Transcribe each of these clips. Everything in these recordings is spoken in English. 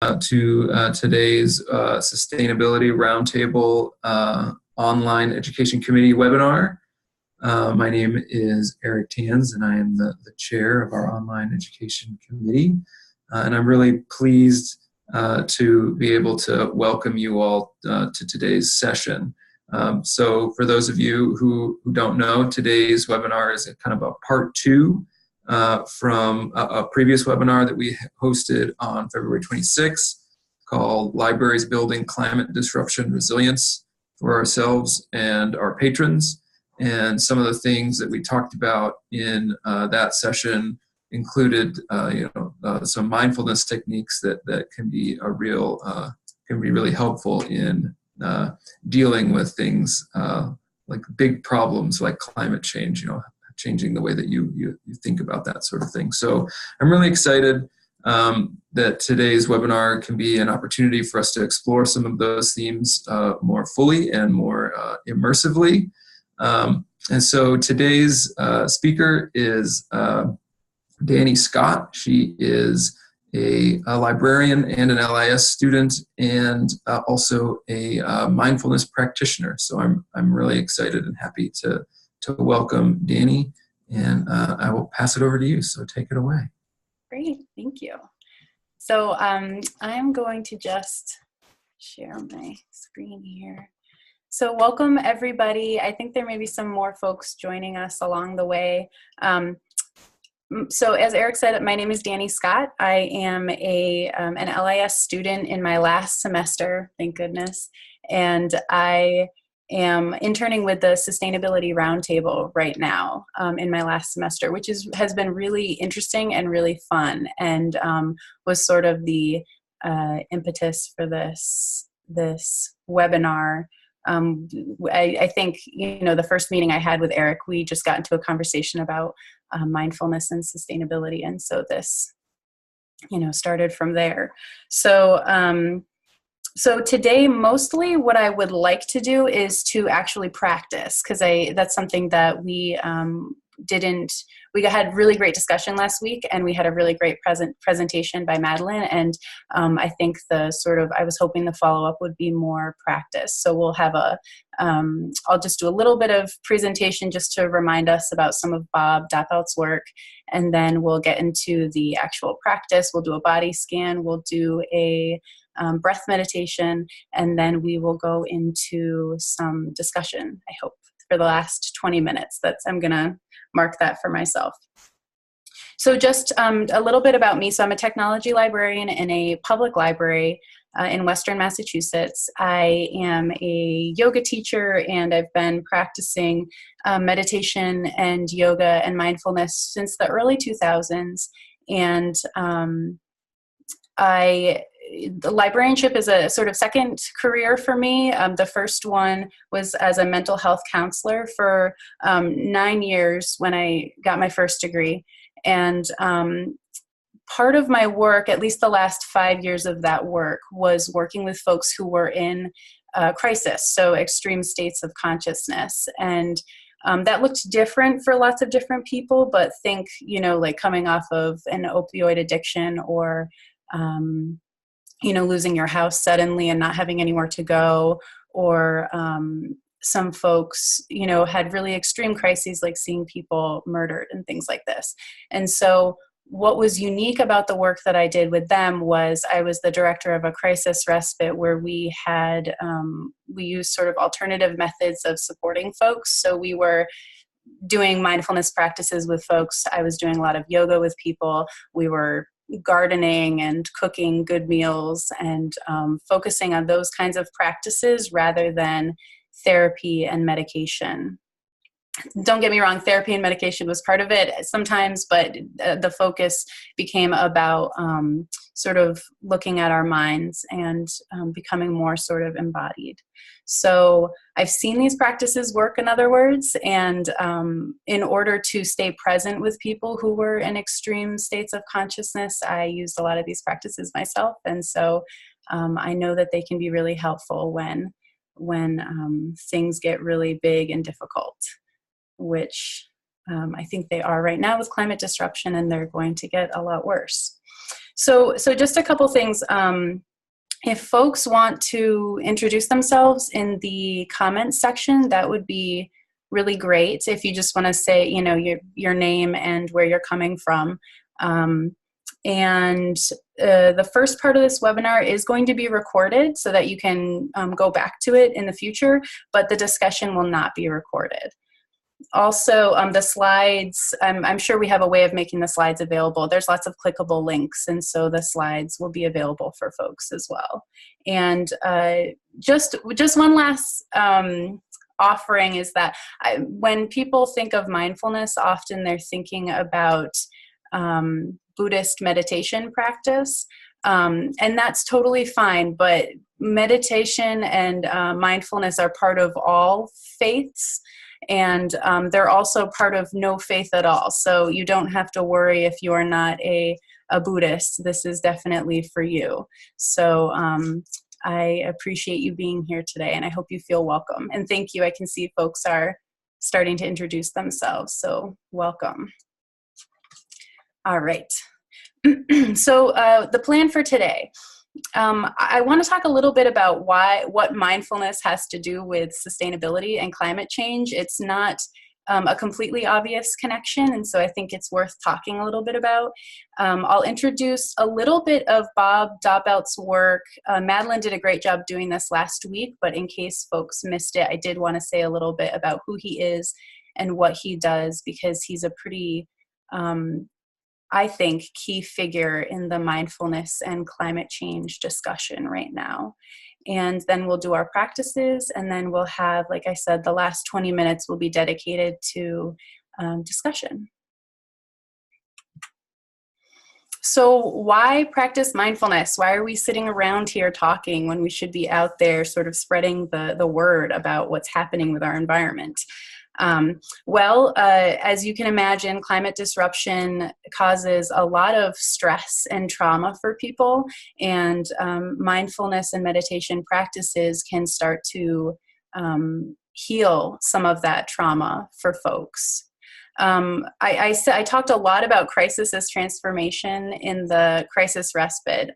to today's Sustainability Roundtable Online Education Committee webinar. My name is Eric Tanz, and I am the chair of our Online Education Committee. And I'm really pleased to be able to welcome you all to today's session. So for those of you who don't know, today's webinar is kind of a part two from a previous webinar that we hosted on February 26th called Libraries Building Climate Disruption Resilience for Ourselves and Our Patrons. And some of the things that we talked about in that session included some mindfulness techniques that can be really helpful in dealing with things like big problems like climate change, changing the way that you think about that sort of thing. So I'm really excited that today's webinar can be an opportunity for us to explore some of those themes more fully and more immersively. And so today's speaker is Dani Scott. She is a librarian and an LIS student, and also a mindfulness practitioner. So I'm really excited and happy to welcome Dani, and I will pass it over to you. So take it away. Great, thank you. So I'm going to just share my screen here. So welcome everybody. I think there may be some more folks joining us along the way. So as Eric said, my name is Dani Scott. I am an LIS student in my last semester, thank goodness. And I am interning with the Sustainability Roundtable right now in my last semester, which has been really interesting and really fun, and was sort of the impetus for this webinar. I think, the first meeting I had with Eric, we just got into a conversation about mindfulness and sustainability. And so this, started from there. So today, mostly what I would like to do is to actually practice, because that's something that we had really great discussion last week, and we had a really great presentation by Madeline. And I think I was hoping the follow-up would be more practice. So we'll have I'll just do a little bit of presentation just to remind us about some of Bob Doppelt's work. And then we'll get into the actual practice. We'll do a body scan. We'll do a breath meditation. And then we will go into some discussion, I hope, for the last 20 minutes. I'm going to mark that for myself. So just a little bit about me. So I'm a technology librarian in a public library in Western Massachusetts. I am a yoga teacher, and I've been practicing meditation and yoga and mindfulness since the early 2000s. And the librarianship is a sort of second career for me. The first one was as a mental health counselor for 9 years when I got my first degree. And part of my work, at least the last 5 years of that work, was working with folks who were in crisis, so extreme states of consciousness. And that looked different for lots of different people, but think, like coming off of an opioid addiction, or losing your house suddenly and not having anywhere to go, or some folks, had really extreme crises like seeing people murdered and things like this. And so what was unique about the work that I did with them was I was the director of a crisis respite where we used sort of alternative methods of supporting folks. So we were doing mindfulness practices with folks. I was doing a lot of yoga with people. We were gardening and cooking good meals, and focusing on those kinds of practices rather than therapy and medication. Don't get me wrong, therapy and medication was part of it sometimes, but the focus became about sort of looking at our minds and becoming more sort of embodied. So I've seen these practices work, in other words, and in order to stay present with people who were in extreme states of consciousness, I used a lot of these practices myself. And so I know that they can be really helpful when things get really big and difficult, which I think they are right now with climate disruption, and they're going to get a lot worse. So just a couple things. If folks want to introduce themselves in the comments section, that would be really great. If you just want to say, you know, your name and where you're coming from. The first part of this webinar is going to be recorded so that you can go back to it in the future, but the discussion will not be recorded. Also, the slides, I'm sure we have a way of making the slides available. There's lots of clickable links, and so the slides will be available for folks as well. And just one last offering is that when people think of mindfulness, often they're thinking about Buddhist meditation practice. And that's totally fine, but meditation and mindfulness are part of all faiths. And they're also part of no faith at all. So you don't have to worry if you are not a Buddhist. This is definitely for you. So I appreciate you being here today, and I hope you feel welcome. And thank you. I can see folks are starting to introduce themselves. So welcome. All right. So the plan for today. I want to talk a little bit about what mindfulness has to do with sustainability and climate change. It's not a completely obvious connection, and so I think it's worth talking a little bit about. I'll introduce a little bit of Bob Doppelt's work. Madeline did a great job doing this last week, but in case folks missed it, I did want to say a little bit about who he is and what he does, because he's a pretty I think, key figure in the mindfulness and climate change discussion right now. And then we'll do our practices, and then we'll have, like I said, the last 20 minutes will be dedicated to discussion. So why practice mindfulness? Why are we sitting around here talking when we should be out there sort of spreading the word about what's happening with our environment? As you can imagine, climate disruption causes a lot of stress and trauma for people, and mindfulness and meditation practices can start to heal some of that trauma for folks. I talked a lot about crisis as transformation in the crisis respite.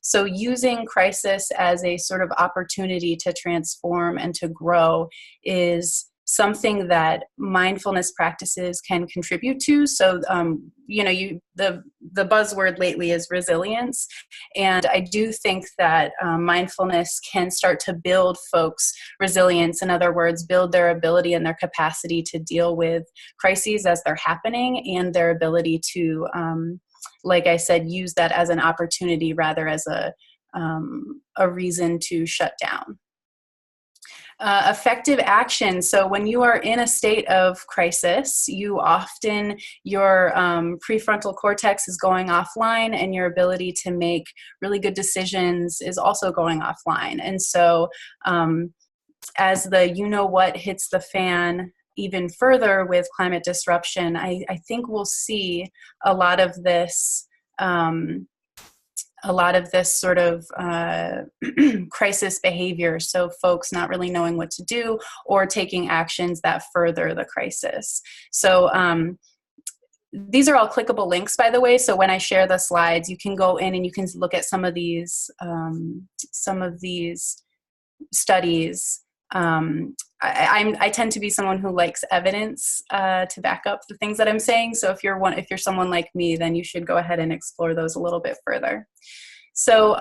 So using crisis as a sort of opportunity to transform and to grow is something that mindfulness practices can contribute to. So, the buzzword lately is resilience. And I do think that mindfulness can start to build folks' resilience. In other words, build their ability and their capacity to deal with crises as they're happening, and their ability to, like I said, use that as an opportunity rather as a reason to shut down. Effective action. So when you are in a state of crisis, your prefrontal cortex is going offline, and your ability to make really good decisions is also going offline. And so as the you-know-what hits the fan even further with climate disruption, I think we'll see a lot of this sort of crisis behavior. So folks not really knowing what to do or taking actions that further the crisis. So these are all clickable links, by the way. So when I share the slides, you can go in and you can look at some of these studies. I tend to be someone who likes evidence to back up the things that I'm saying. So if you're someone like me, then you should go ahead and explore those a little bit further. So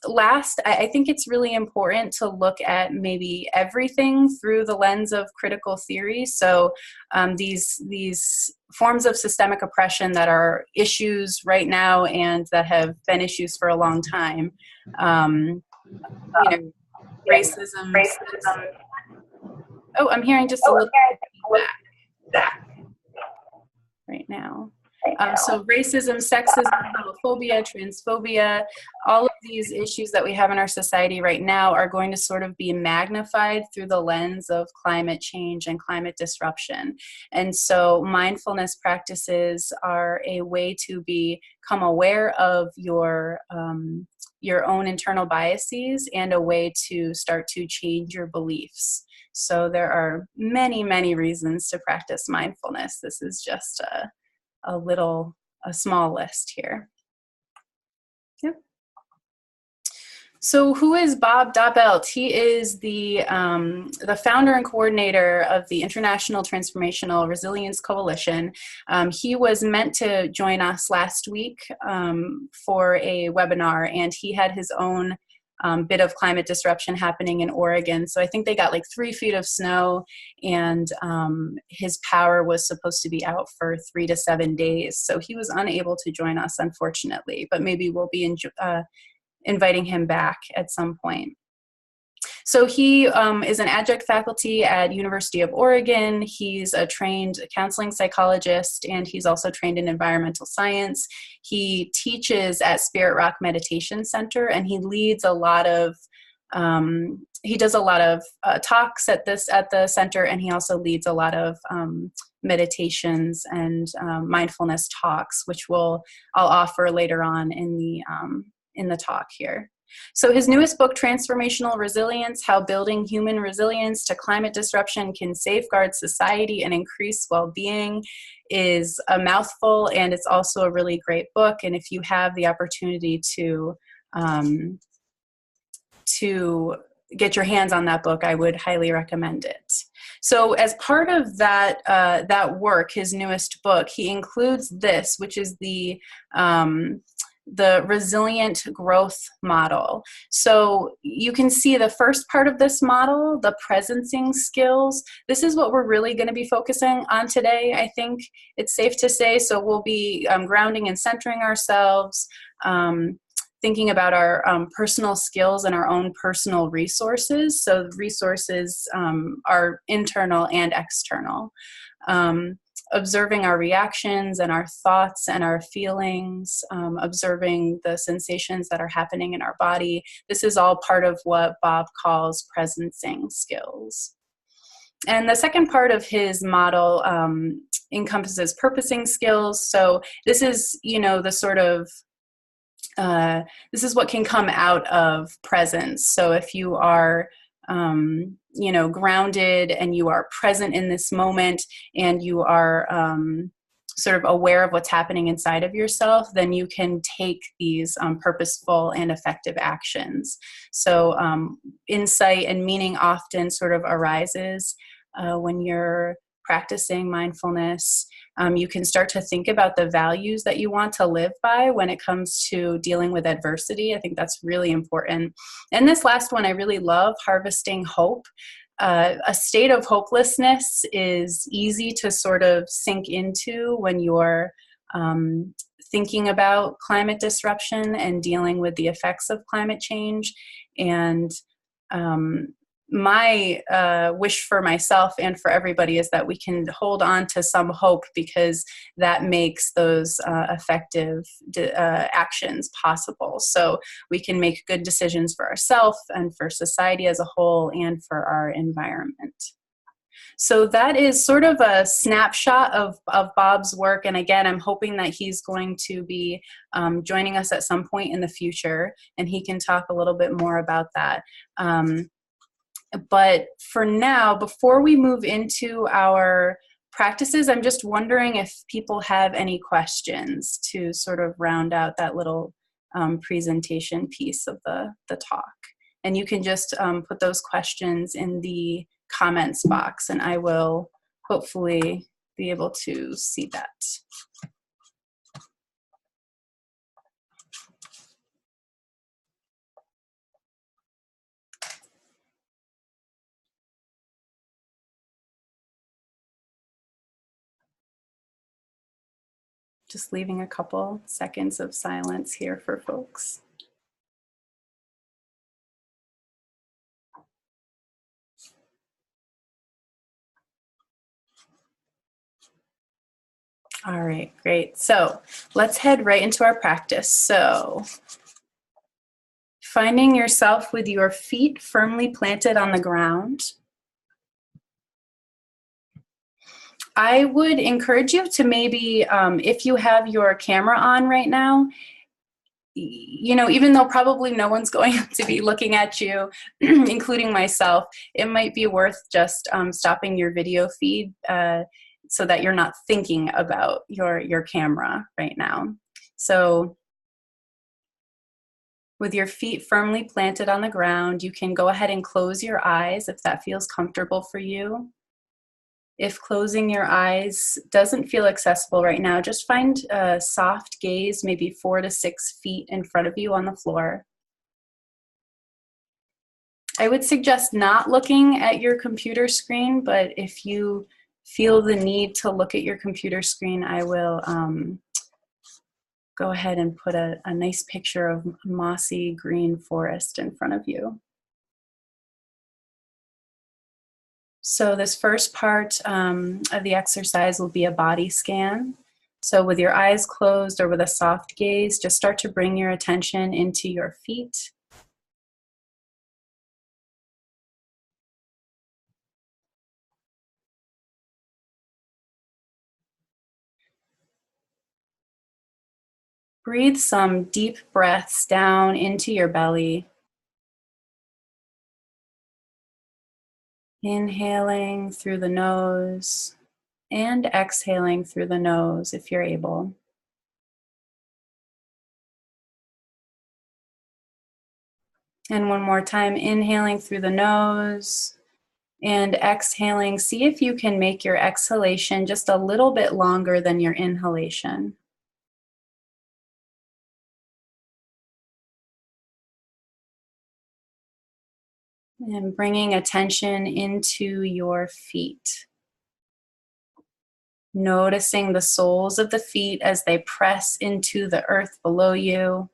last, I think it's really important to look at maybe everything through the lens of critical theory. So these forms of systemic oppression that are issues right now and that have been issues for a long time. Racism. Oh, I'm hearing just a little feedback right now. So racism, sexism, homophobia, transphobia, all of these issues that we have in our society right now are going to sort of be magnified through the lens of climate change and climate disruption. And so mindfulness practices are a way to become aware of your own internal biases and a way to start to change your beliefs. So there are many, many reasons to practice mindfulness. This is just a small list here. Yep. So who is Bob Doppelt? He is the founder and coordinator of the International Transformational Resilience Coalition. He was meant to join us last week for a webinar, and he had his own bit of climate disruption happening in Oregon. So I think they got like 3 feet of snow, and his power was supposed to be out for 3 to 7 days. So he was unable to join us, unfortunately, but maybe we'll be inviting him back at some point. So he is an adjunct faculty at University of Oregon. He's a trained counseling psychologist, and he's also trained in environmental science. He teaches at Spirit Rock Meditation Center, and he leads a lot of he does a lot of talks at the center, and he also leads a lot of meditations and mindfulness talks, which I'll offer later on in the talk here. So his newest book, Transformational Resilience: How Building Human Resilience to Climate Disruption Can Safeguard Society and Increase Well-Being, is a mouthful, and it's also a really great book. And if you have the opportunity to get your hands on that book, I would highly recommend it. So as part of that work, his newest book, he includes this, which is the resilient growth model. So you can see the first part of this model, the presencing skills. This is what we're really going to be focusing on today, I think it's safe to say. So we'll be grounding and centering ourselves, thinking about our personal skills and our own personal resources. So resources are internal and external. Observing our reactions and our thoughts and our feelings, observing the sensations that are happening in our body. This is all part of what Bob calls presencing skills. And the second part of his model encompasses purposing skills. So this is, the sort of this is what can come out of presence. So if you are grounded and you are present in this moment, and you are sort of aware of what's happening inside of yourself, then you can take these purposeful and effective actions. So insight and meaning often sort of arises when you're practicing mindfulness. You can start to think about the values that you want to live by when it comes to dealing with adversity. I think that's really important. And this last one I really love, harvesting hope. A state of hopelessness is easy to sort of sink into when you're thinking about climate disruption and dealing with the effects of climate change. And my wish for myself and for everybody is that we can hold on to some hope, because that makes those effective actions possible. So we can make good decisions for ourselves and for society as a whole and for our environment. So that is sort of a snapshot of Bob's work. And again, I'm hoping that he's going to be joining us at some point in the future, and he can talk a little bit more about that. But for now, before we move into our practices, I'm just wondering if people have any questions to sort of round out that little presentation piece of the talk. And you can just put those questions in the comments box, and I will hopefully be able to see that. Just leaving a couple seconds of silence here for folks. All right, great. So let's head right into our practice. So finding yourself with your feet firmly planted on the ground. I would encourage you to maybe, if you have your camera on right now, even though probably no one's going to be looking at you, including myself, it might be worth just stopping your video feed so that you're not thinking about your camera right now. So With your feet firmly planted on the ground, you can go ahead and close your eyes if that feels comfortable for you. If closing your eyes doesn't feel accessible right now, just find a soft gaze, maybe 4 to 6 feet in front of you on the floor. I would suggest not looking at your computer screen, but if you feel the need to look at your computer screen, I will go ahead and put a nice picture of mossy green forest in front of you. So this first part of the exercise will be a body scan. So with your eyes closed or with a soft gaze, just start to bring your attention into your feet. Breathe some deep breaths down into your belly. Inhaling through the nose and exhaling through the nose if you're able. And one more time, inhaling through the nose and exhaling. See if you can make your exhalation just a little bit longer than your inhalation. And bringing attention into your feet. Noticing the soles of the feet as they press into the earth below you.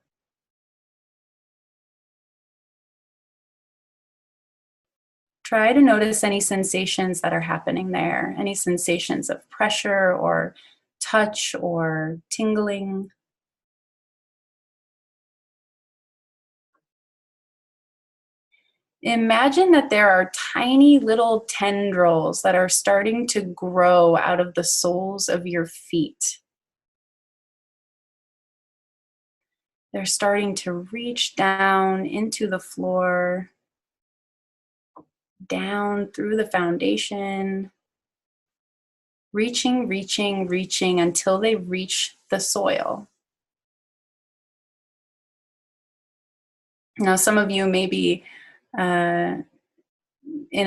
Try to notice any sensations that are happening there, any sensations of pressure or touch or tingling. Imagine that there are tiny little tendrils that are starting to grow out of the soles of your feet. They're starting to reach down into the floor, down through the foundation, reaching until they reach the soil. Now, some of you may be in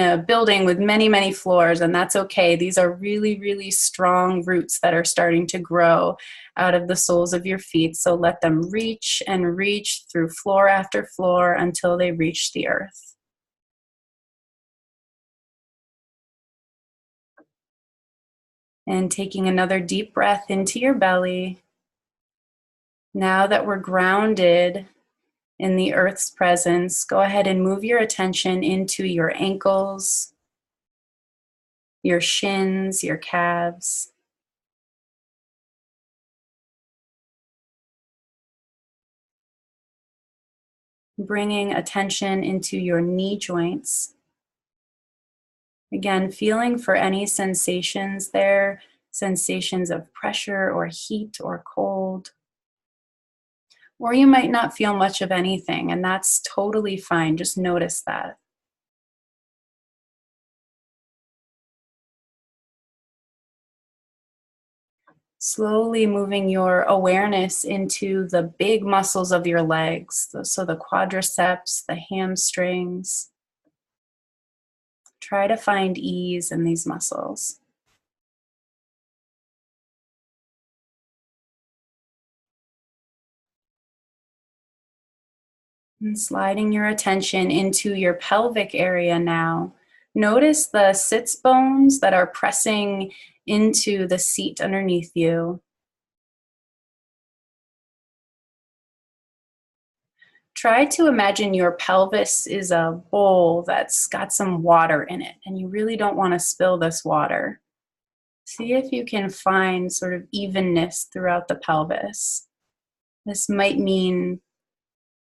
a building with many floors, and that's okay. These are really strong roots that are starting to grow out of the soles of your feet. So let them reach and reach through floor after floor until they reach the earth. And taking another deep breath into your belly. Now that we're grounded in the earth's presence, go ahead and move your attention into your ankles, your shins, your calves. Bringing attention into your knee joints. Again, feeling for any sensations there, sensations of pressure or heat or cold. Or you might not feel much of anything, and that's totally fine. Just notice that. Slowly moving your awareness into the big muscles of your legs, so the quadriceps, the hamstrings. Try to find ease in these muscles. And sliding your attention into your pelvic area now. Notice the sits bones that are pressing into the seat underneath you. Try to imagine your pelvis is a bowl that's got some water in it, and you really don't want to spill this water. See if you can find sort of evenness throughout the pelvis. This might mean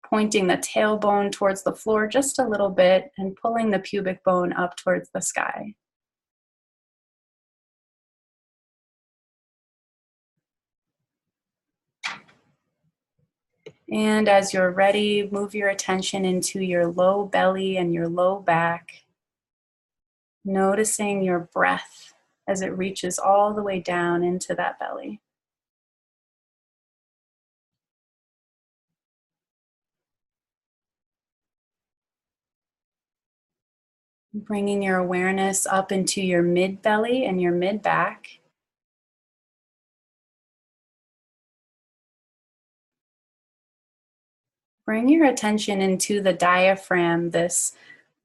pointing the tailbone towards the floor just a little bit and pulling the pubic bone up towards the sky. And as you're ready, move your attention into your low belly and your low back, noticing your breath as it reaches all the way down into that belly. Bringing your awareness up into your mid-belly and your mid-back. Bring your attention into the diaphragm, this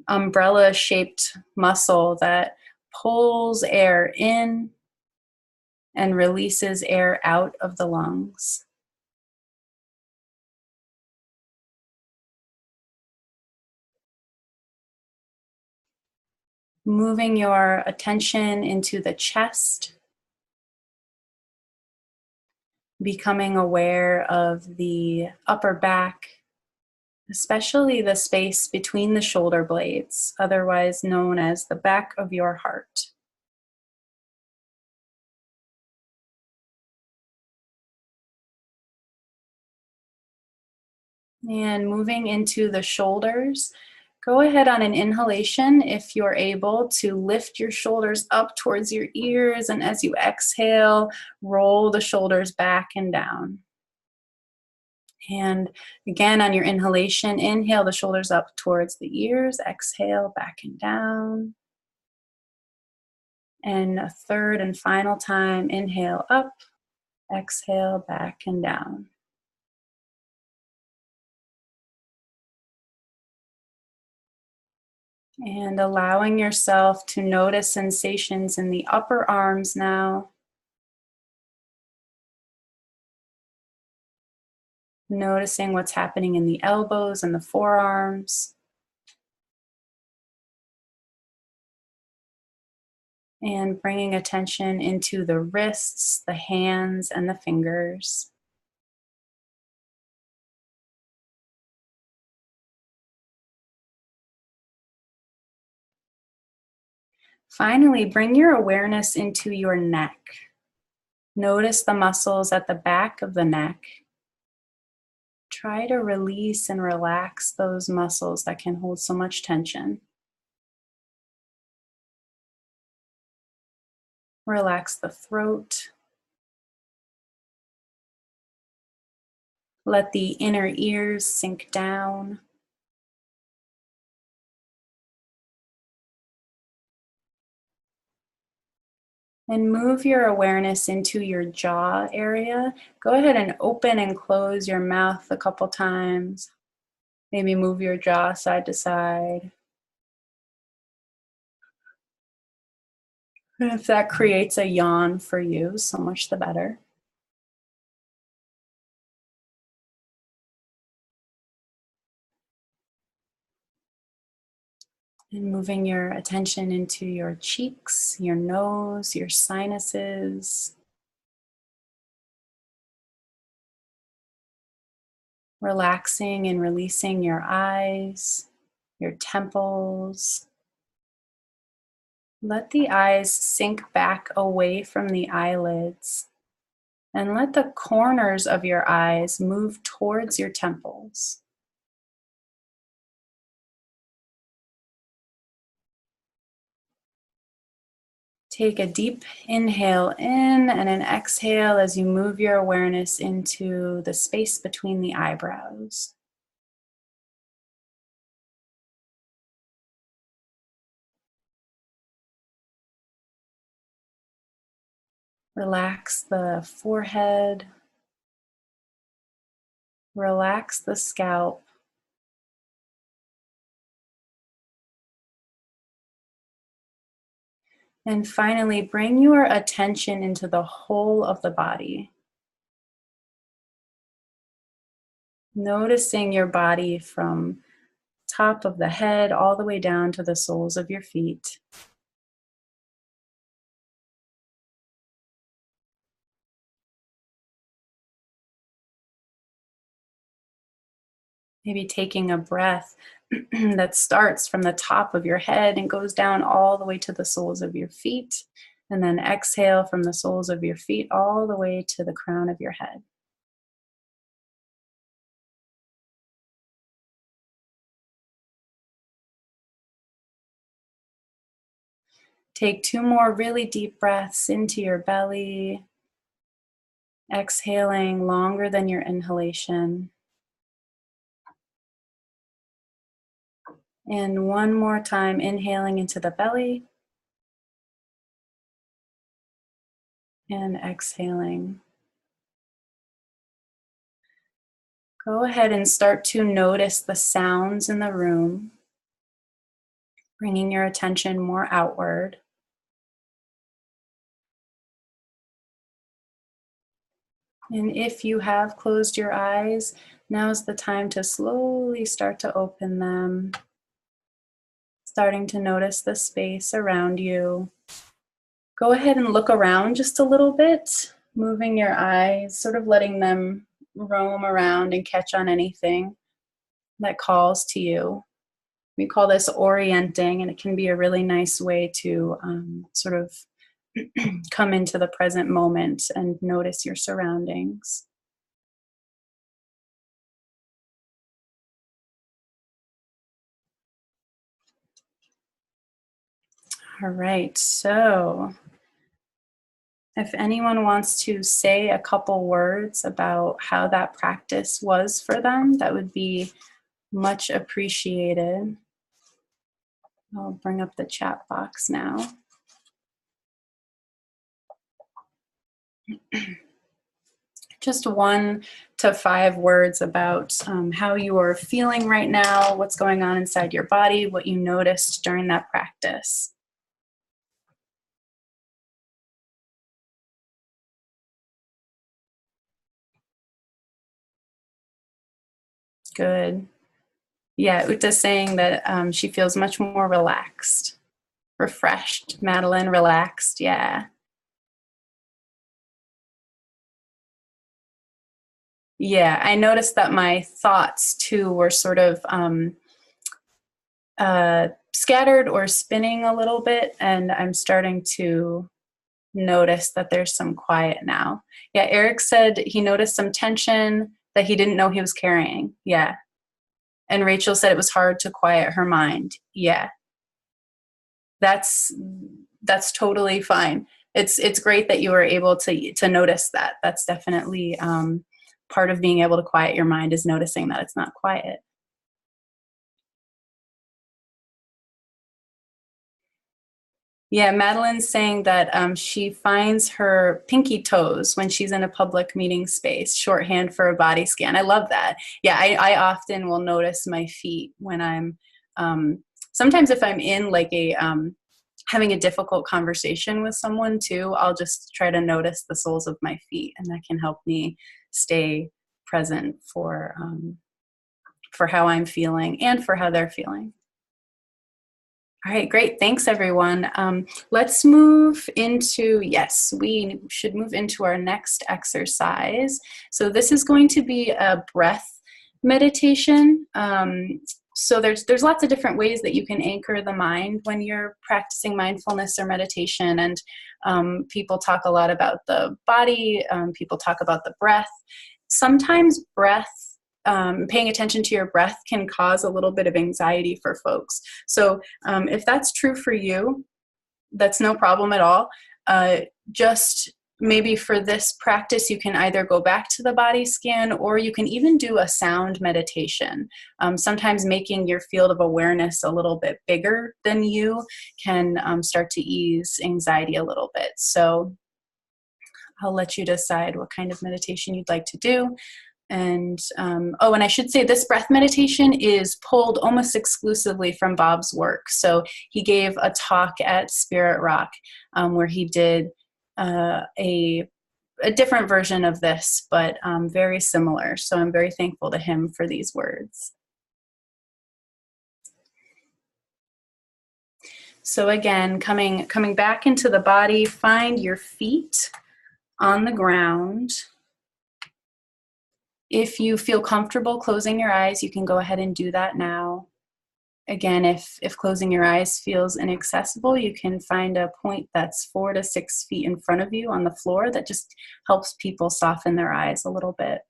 umbrella-shaped muscle that pulls air in and releases air out of the lungs. Moving your attention into the chest, becoming aware of the upper back, especially the space between the shoulder blades, otherwise known as the back of your heart. And moving into the shoulders, go ahead on an inhalation if you're able to lift your shoulders up towards your ears, and as you exhale, roll the shoulders back and down. And again, on your inhalation, inhale the shoulders up towards the ears, exhale back and down. And a third and final time, inhale up, exhale back and down. And allowing yourself to notice sensations in the upper arms now. Noticing what's happening in the elbows and the forearms. And bringing attention into the wrists, the hands, and the fingers. Finally, bring your awareness into your neck. Notice the muscles at the back of the neck. Try to release and relax those muscles that can hold so much tension. Relax the throat. Let the inner ears sink down. And move your awareness into your jaw area. Go ahead and open and close your mouth a couple times. Maybe move your jaw side to side. And if that creates a yawn for you, so much the better. And moving your attention into your cheeks, your nose, your sinuses. Relaxing and releasing your eyes, your temples. Let the eyes sink back away from the eyelids. And let the corners of your eyes move towards your temples. Take a deep inhale in and an exhale as you move your awareness into the space between the eyebrows. Relax the forehead. Relax the scalp. And finally, bring your attention into the whole of the body. Noticing your body from top of the head all the way down to the soles of your feet. Maybe taking a breath that starts from the top of your head and goes down all the way to the soles of your feet. And then exhale from the soles of your feet all the way to the crown of your head. Take 2 more really deep breaths into your belly, exhaling longer than your inhalation. And one more time, inhaling into the belly and exhaling. Go ahead and start to notice the sounds in the room, bringing your attention more outward. And if you have closed your eyes, now's the time to slowly start to open them, starting to notice the space around you. Go ahead and look around just a little bit, moving your eyes, sort of letting them roam around and catch on anything that calls to you. We call this orienting, and it can be a really nice way to sort of come into the present moment and notice your surroundings. All right, so if anyone wants to say a couple words about how that practice was for them, that would be much appreciated. I'll bring up the chat box now. Just 1 to 5 words about how you are feeling right now, what's going on inside your body, what you noticed during that practice. Good. Yeah, Uta's saying that she feels much more relaxed, refreshed. Madeline, relaxed, yeah. Yeah, I noticed that my thoughts too were sort of scattered or spinning a little bit, and I'm starting to notice that there's some quiet now. Yeah, Eric said he noticed some tension that he didn't know he was carrying. Yeah. And Rachel said it was hard to quiet her mind. Yeah. That's totally fine. It's great that you were able to notice that. That's definitely part of being able to quiet your mind, is noticing that it's not quiet. Yeah, Madeline's saying that she finds her pinky toes when she's in a public meeting space, shorthand for a body scan. I love that. Yeah, I often will notice my feet when I'm, sometimes if I'm in like a, having a difficult conversation with someone too, I'll just try to notice the soles of my feet, and that can help me stay present for how I'm feeling and for how they're feeling. All right, great. Thanks, everyone. Let's move into, yes, we should move into our next exercise. So this is going to be a breath meditation. So there's lots of different ways that you can anchor the mind when you're practicing mindfulness or meditation. And people talk a lot about the body. People talk about the breath. Sometimes paying attention to your breath can cause a little bit of anxiety for folks. So if that's true for you, that's no problem at all. Just maybe for this practice, you can either go back to the body scan, or you can even do a sound meditation. Sometimes making your field of awareness a little bit bigger than you can start to ease anxiety a little bit. So I'll let you decide what kind of meditation you'd like to do. And and I should say this breath meditation is pulled almost exclusively from Bob's work. So he gave a talk at Spirit Rock where he did a different version of this, but very similar. So I'm very thankful to him for these words. So again, coming back into the body, find your feet on the ground. If you feel comfortable closing your eyes, you can go ahead and do that now. Again, if closing your eyes feels inaccessible, you can find a point that's 4 to 6 feet in front of you on the floor. That just helps people soften their eyes a little bit.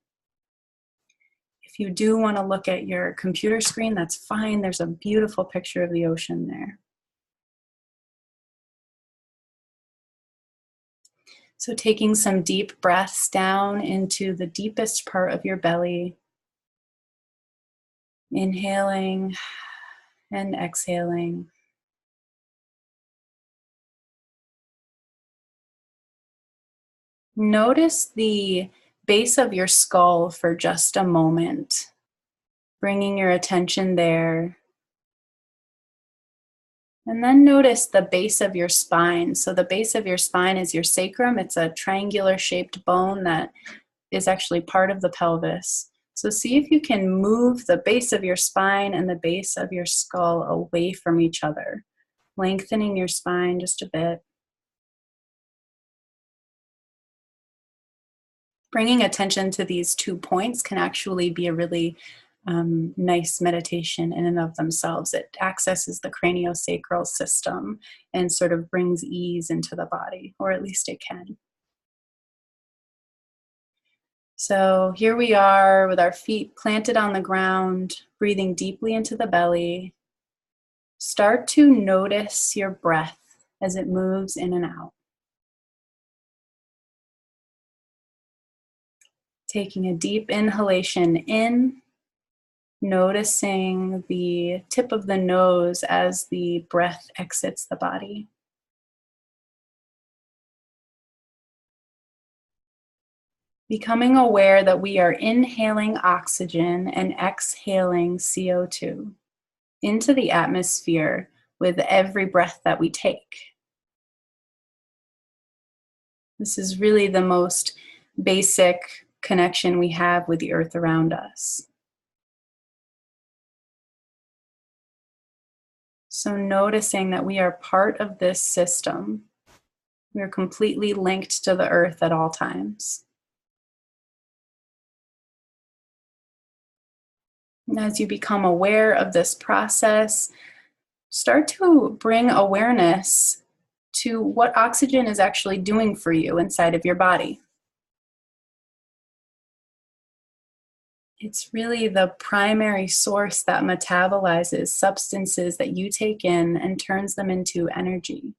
If you do want to look at your computer screen, that's fine. There's a beautiful picture of the ocean there. So taking some deep breaths down into the deepest part of your belly. Inhaling And exhaling. Notice the base of your skull for just a moment, bringing your attention there. And then notice the base of your spine. So the base of your spine is your sacrum. It's a triangular shaped bone that is actually part of the pelvis. So see if you can move the base of your spine and the base of your skull away from each other, lengthening your spine just a bit. Bringing attention to these 2 points can actually be a really nice meditation in and of themselves. It accesses the craniosacral system and sort of brings ease into the body, or at least it can. So here we are with our feet planted on the ground, breathing deeply into the belly. Start to notice your breath as it moves in and out. Taking a deep inhalation in, noticing the tip of the nose as the breath exits the body. Becoming aware that we are inhaling oxygen and exhaling CO2 into the atmosphere with every breath that we take. This is really the most basic connection we have with the earth around us. So noticing that we are part of this system. We are completely linked to the earth at all times. And as you become aware of this process, start to bring awareness to what oxygen is actually doing for you inside of your body. It's really the primary source that metabolizes substances that you take in and turns them into energy.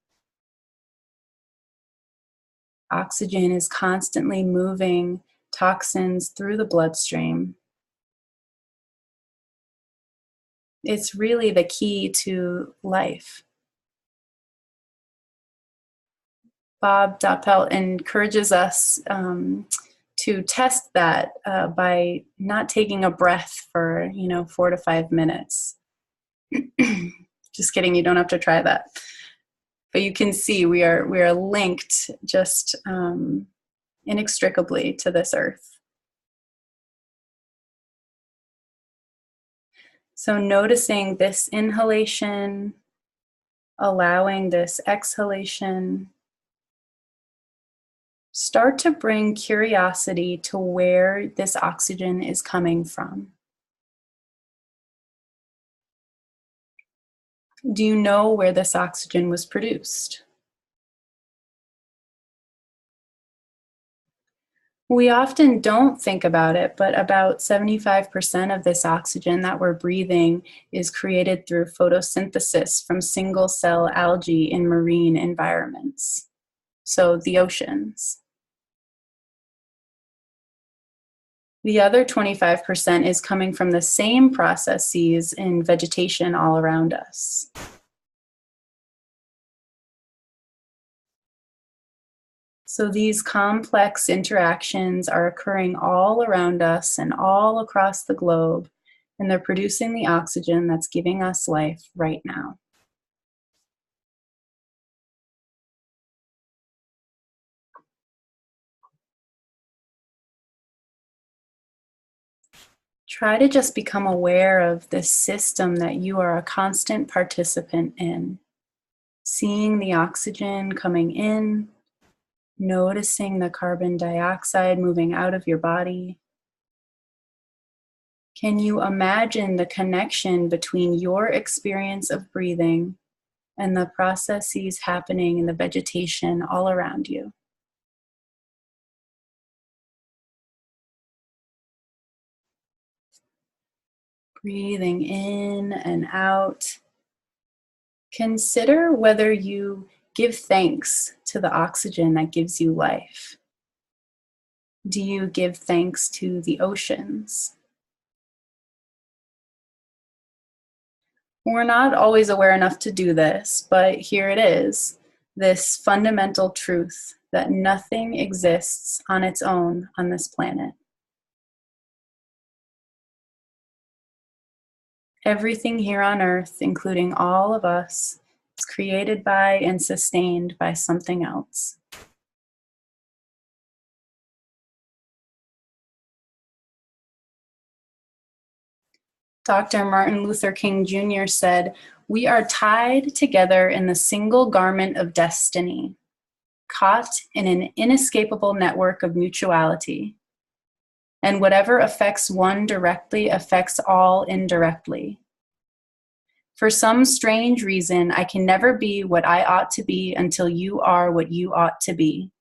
Oxygen is constantly moving toxins through the bloodstream. It's really the key to life. Bob Doppelt encourages us to test that by not taking a breath for 4 to 5 minutes. Just kidding, you don't have to try that. But you can see we are linked just inextricably to this earth. So noticing this inhalation, allowing this exhalation. Start to bring curiosity to where this oxygen is coming from. Do you know where this oxygen was produced? We often don't think about it, but about 75% of this oxygen that we're breathing is created through photosynthesis from single-cell algae in marine environments, so the oceans. The other 25% is coming from the same processes in vegetation all around us. So these complex interactions are occurring all around us and all across the globe, and they're producing the oxygen that's giving us life right now. Try to just become aware of this system that you are a constant participant in. Seeing the oxygen coming in, noticing the carbon dioxide moving out of your body. Can you imagine the connection between your experience of breathing and the processes happening in the vegetation all around you? Breathing in and out. Consider whether you give thanks to the oxygen that gives you life. Do you give thanks to the oceans? We're not always aware enough to do this, but here it is, this fundamental truth that nothing exists on its own on this planet. Everything here on Earth, including all of us, is created by and sustained by something else. Dr. Martin Luther King Jr. said, "We are tied together in the single garment of destiny, caught in an inescapable network of mutuality. And whatever affects one directly affects all indirectly. For some strange reason, I can never be what I ought to be until you are what you ought to be.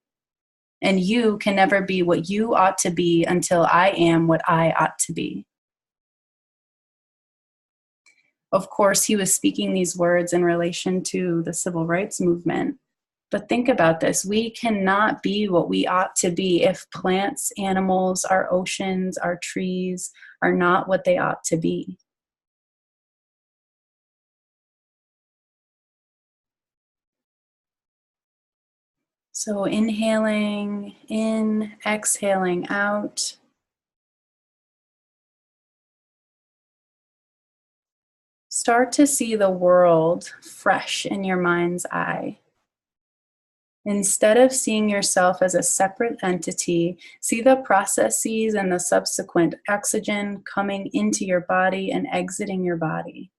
And you can never be what you ought to be until I am what I ought to be." Of course, he was speaking these words in relation to the civil rights movement. But think about this. We cannot be what we ought to be if plants, animals, our oceans, our trees are not what they ought to be. So inhaling in, exhaling out. Start to see the world fresh in your mind's eye. Instead of seeing yourself as a separate entity, see the processes and the subsequent oxygen coming into your body and exiting your body.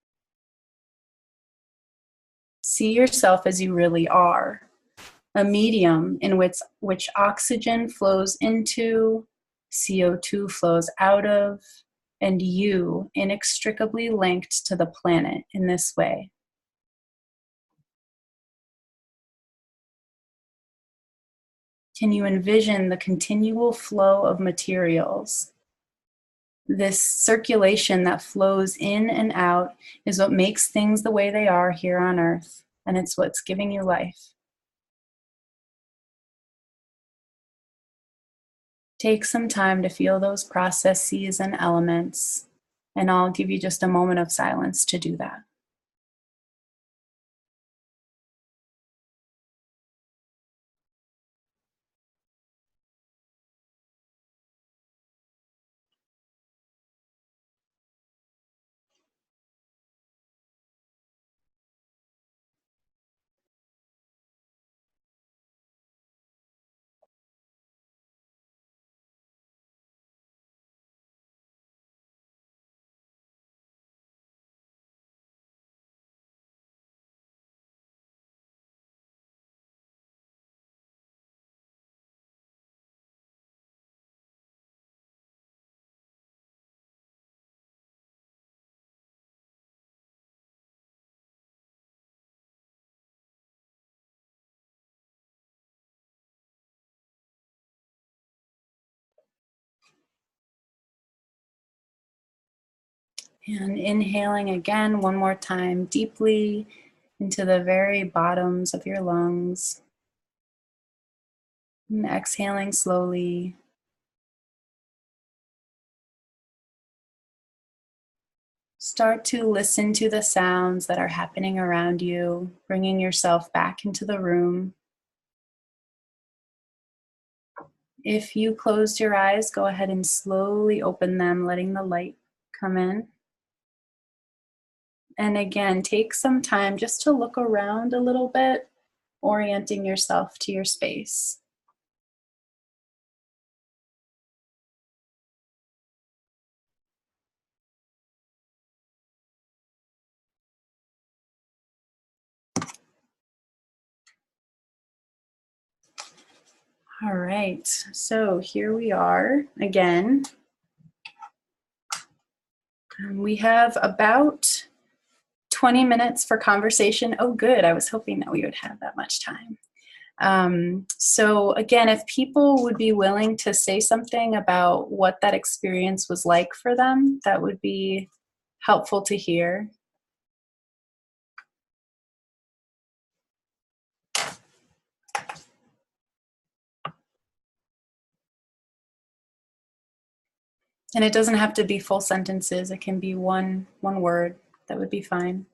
See yourself as you really are, a medium in which oxygen flows into, CO2 flows out of, and you inextricably linked to the planet in this way. Can you envision the continual flow of materials? This circulation that flows in and out is what makes things the way they are here on Earth, and it's what's giving you life. Take some time to feel those processes and elements, and I'll give you just a moment of silence to do that. And inhaling again one more time deeply into the very bottoms of your lungs. And exhaling slowly. Start to listen to the sounds that are happening around you, bringing yourself back into the room. If you closed your eyes, go ahead and slowly open them, letting the light come in. And again, take some time just to look around a little bit, orienting yourself to your space. All right, so here we are again. We have about 20 minutes for conversation. Oh, good. I was hoping that we would have that much time. So again, if people would be willing to say something about what that experience was like for them, that would be helpful to hear. And it doesn't have to be full sentences. It can be one word. That would be fine.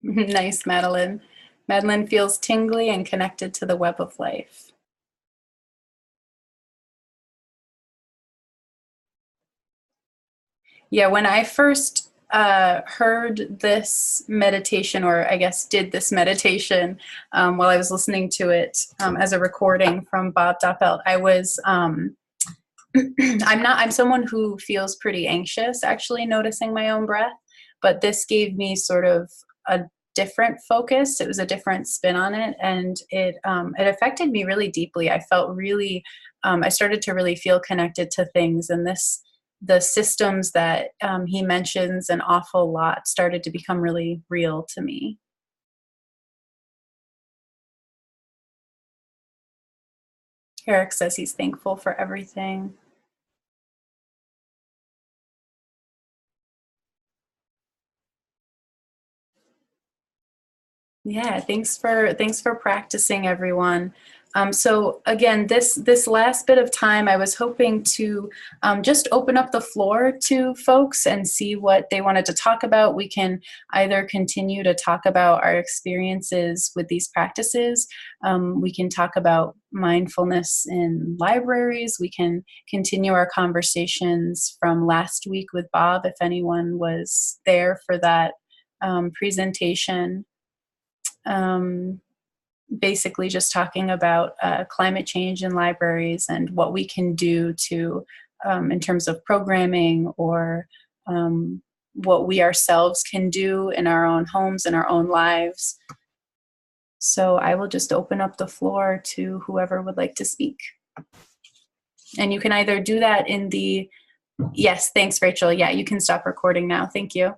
Nice, Madeline. Madeline feels tingly and connected to the web of life. Yeah, when I first heard this meditation, or I guess did this meditation while I was listening to it as a recording from Bob Doppelt, I was I'm someone who feels pretty anxious actually noticing my own breath, but this gave me sort of a different focus. It was a different spin on it, and it affected me really deeply. I felt really I started to really feel connected to things, and the systems that he mentions an awful lot started to become really real to me. Eric says he's thankful for everything. Yeah, thanks for practicing, everyone. So again, this last bit of time, I was hoping to just open up the floor to folks and see what they wanted to talk about. We can either continue to talk about our experiences with these practices. We can talk about mindfulness in libraries. We can continue our conversations from last week with Bob, if anyone was there for that presentation. Um, Basically just talking about climate change in libraries and what we can do to, in terms of programming, or what we ourselves can do in our own homes and our own lives. So I will just open up the floor to whoever would like to speak. And you can either do that in the, yes, thanks, Rachel. Yeah, you can stop recording now. Thank you.